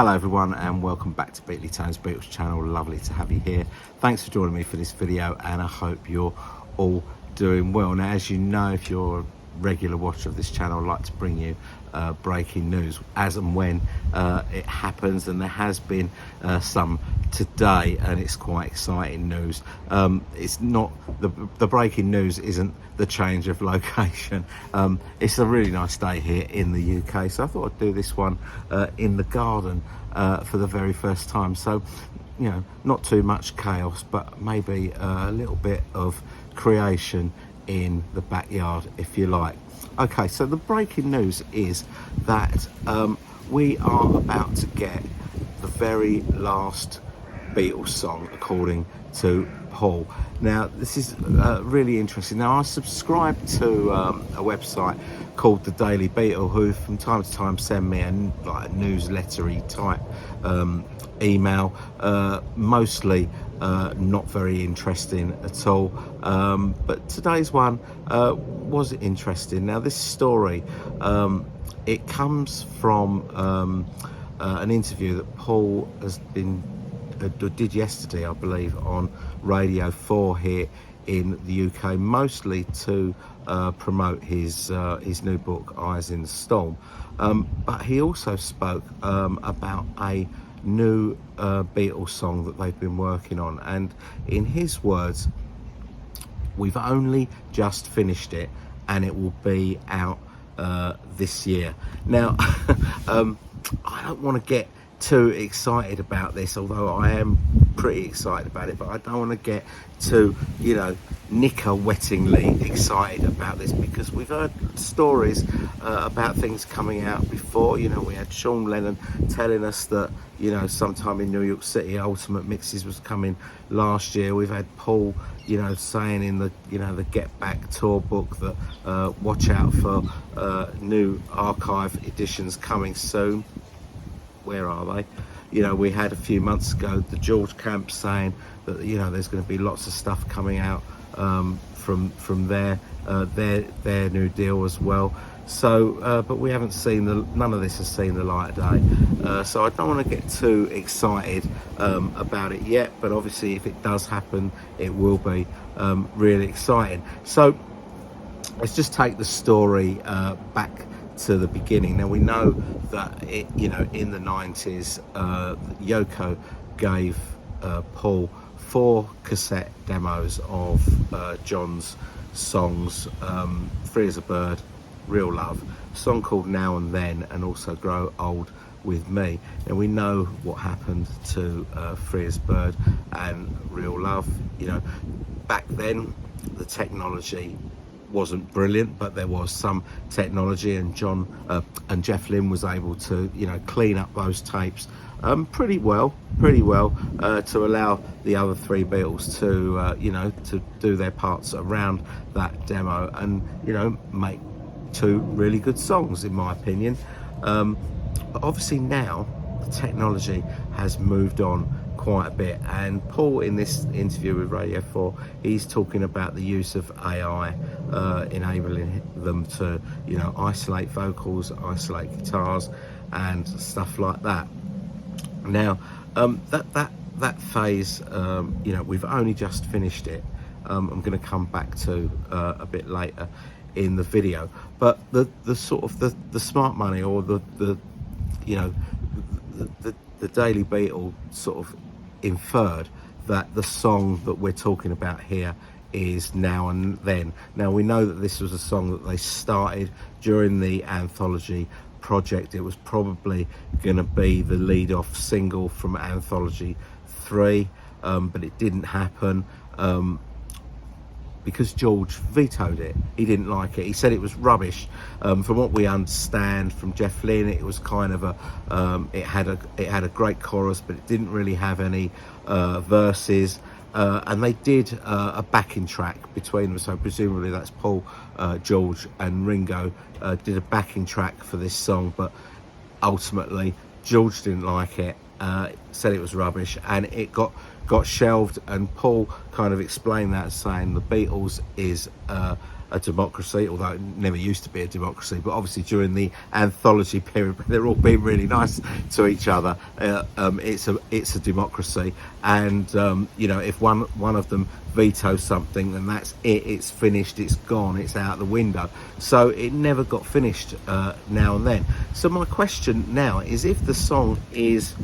Hello everyone and welcome back to Beatles channel. Lovely to have you here. Thanks for joining me for this video and I hope you're all doing well. Now, as you know, if you're a regular watcher of this channel, I like to bring you breaking news as and when it happens, and there has been some today, and it's quite exciting news. It's not the breaking news isn't the change of location. It's a really nice day here in the UK, so I thought I'd do this one in the garden for the very first time. So, you know, not too much chaos, but maybe a little bit of creation in the backyard, if you like. Okay, so the breaking news is that we are about to get the very last Beatles song, according to Paul. Now, this is really interesting. Now, I subscribe to a website called The Daily Beatle, who from time to time send me a newslettery type email, mostly not very interesting at all, but today's one was interesting. Now, this story, it comes from an interview that Paul did yesterday, I believe, on Radio 4 here in the UK, mostly to promote his new book, Eyes in the Storm. But he also spoke about a new Beatles song that they've been working on, and in his words, we've only just finished it and it will be out this year. Now, I don't want to get too excited about this, although I am pretty excited about it, but I don't want to get too, you know, knicker-wettingly excited about this, because we've heard stories about things coming out before. You know, we had Sean Lennon telling us that, you know, sometime in New York City Ultimate Mixes was coming last year. We've had Paul, you know, saying in the, you know, the Get Back tour book that watch out for new archive editions coming soon. Where are they? You know, we had a few months ago the George Camp saying that, you know, there's going to be lots of stuff coming out from their new deal as well. So, but we haven't seen none of this has seen the light of day. So I don't want to get too excited about it yet. But obviously, if it does happen, it will be really exciting. So let's just take the story back to the beginning. Now, we know that you know, in the 90s, Yoko gave Paul 4 cassette demos of John's songs, Frieza Bird, Real Love, a song called Now and Then, and also Grow Old With Me. And we know what happened to Frieza Bird and Real Love. You know, back then the technology wasn't brilliant, but there was some technology, and John and Jeff Lynne was able to, you know, clean up those tapes pretty well to allow the other 3 Beatles to you know, to do their parts around that demo and, you know, make 2 really good songs, in my opinion. But obviously now the technology has moved on quite a bit, and Paul, in this interview with Radio 4, he's talking about the use of AI enabling them to, you know, isolate vocals, isolate guitars and stuff like that. Now, that phase, you know, we've only just finished it. I'm going to come back to a bit later in the video, but the sort of the smart money, or the you know, the Daily Beatle sort of inferred that the song that we're talking about here is Now and Then. Now, we know that this was a song that they started during the Anthology project. It was probably going to be the lead-off single from Anthology 3, but it didn't happen because George vetoed it. He didn't like it. He said it was rubbish. From what we understand from Jeff Lynne, it was kind of it had a great chorus, but it didn't really have any verses. And they did a backing track between them, so presumably that's Paul, George and Ringo did a backing track for this song, but ultimately George didn't like it, said it was rubbish, and it got shelved. And Paul kind of explained that, saying the Beatles is a democracy, although it never used to be a democracy, but obviously during the Anthology period, they're all being really nice to each other. It's a democracy, and you know, if one of them vetoes something, then that's it. It's finished. It's gone. It's out the window. So it never got finished Now and Then. So my question now is, if the song is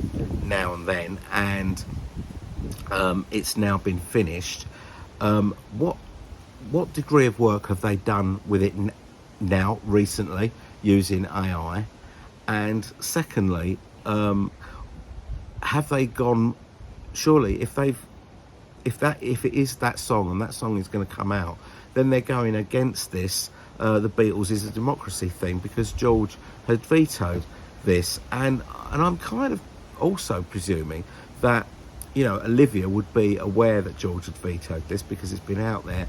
Now and Then and it's now been finished, what degree of work have they done with it now recently using AI? And secondly, have they gone, surely if it is that song and that song is going to come out, then they're going against this the Beatles is a democracy thing, because George had vetoed this, and I'm kind of also presuming that, you know, Olivia would be aware that George had vetoed this, because it's been out there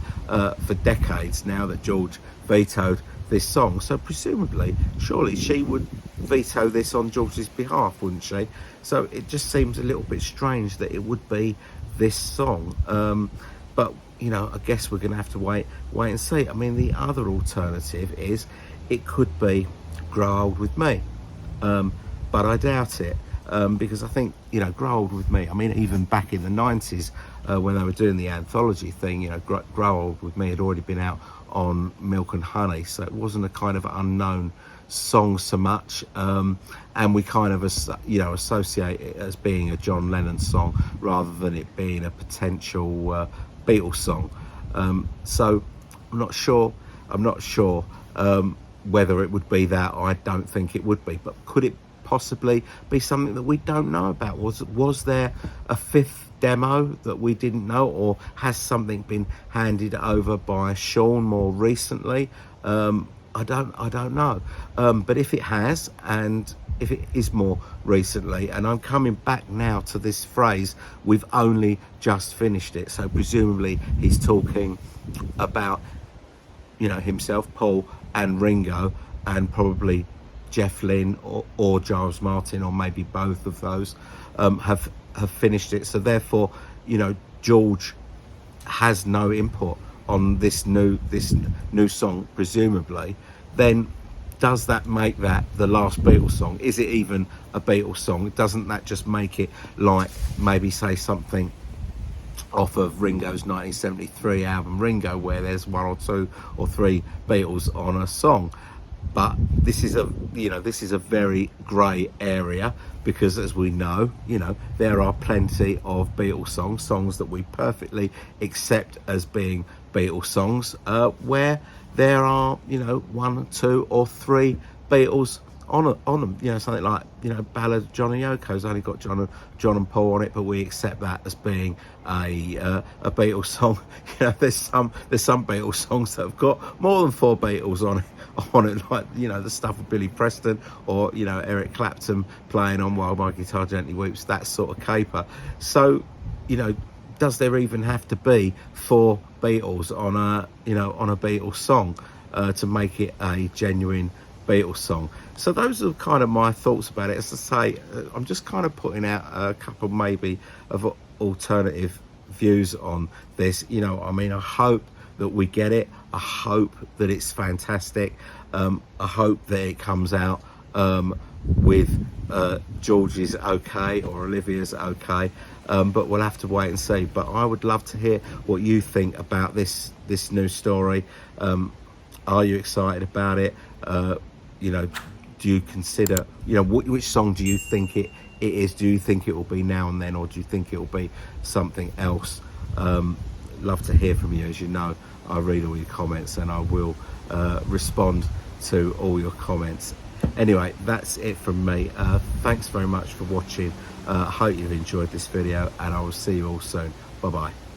for decades now that George vetoed this song. So presumably, surely she would veto this on George's behalf, wouldn't she? So it just seems a little bit strange that it would be this song. But, you know, I guess we're going to have to wait and see. I mean, the other alternative is it could be Grow Old With Me, but I doubt it. Because I think, you know, Grow Old With Me, I mean, even back in the 90s when they were doing the Anthology thing, you know, Grow Old With Me had already been out on Milk and Honey, so it wasn't a kind of unknown song so much, and we kind of, you know, associate it as being a John Lennon song rather than it being a potential Beatles song. So I'm not sure whether it would be that. I don't think it would be, but could it possibly be something that we don't know about? Was there a fifth demo that we didn't know, or has something been handed over by Sean more recently? I don't know, but if it has, and if it is more recently, and I'm coming back now to this phrase, we've only just finished it, so presumably he's talking about, you know, himself, Paul and Ringo, and probably Jeff Lynne or Giles Martin, or maybe both of those, have finished it. So therefore, you know, George has no input on this new song, presumably. Then does that make that the last Beatles song? Is it even a Beatles song? Doesn't that just make it like, maybe say something off of Ringo's 1973 album Ringo, where there's one or two or three Beatles on a song? But this is a very grey area, because as we know, you know, there are plenty of Beatles songs that we perfectly accept as being Beatles songs, where there are, you know, one, two or three Beatles on them. You know, something like, you know, Ballad of John and Yoko's only got John and Paul on it, but we accept that as being a Beatles song. You know, there's some Beatles songs that have got more than four Beatles on it, like, you know, the stuff with Billy Preston, or, you know, Eric Clapton playing on While My Guitar Gently Weeps, that sort of caper. So, you know, does there even have to be four Beatles on a Beatles song to make it a genuine Beatles song? So those are kind of my thoughts about it. As I say, I'm just kind of putting out a couple maybe of alternative views on this. You know, I mean, I hope that we get it. I hope that it's fantastic. I hope that it comes out with George's okay or Olivia's okay, but we'll have to wait and see. But I would love to hear what you think about this new story. Are you excited about it? You know, do you consider, you know, which song do you think it is? Do you think it will be Now and Then, or do you think it will be something else? Love to hear from you. As you know, I read all your comments, and I will respond to all your comments. Anyway, that's it from me. Thanks very much for watching. I hope you've enjoyed this video, and I will see you all soon. Bye bye.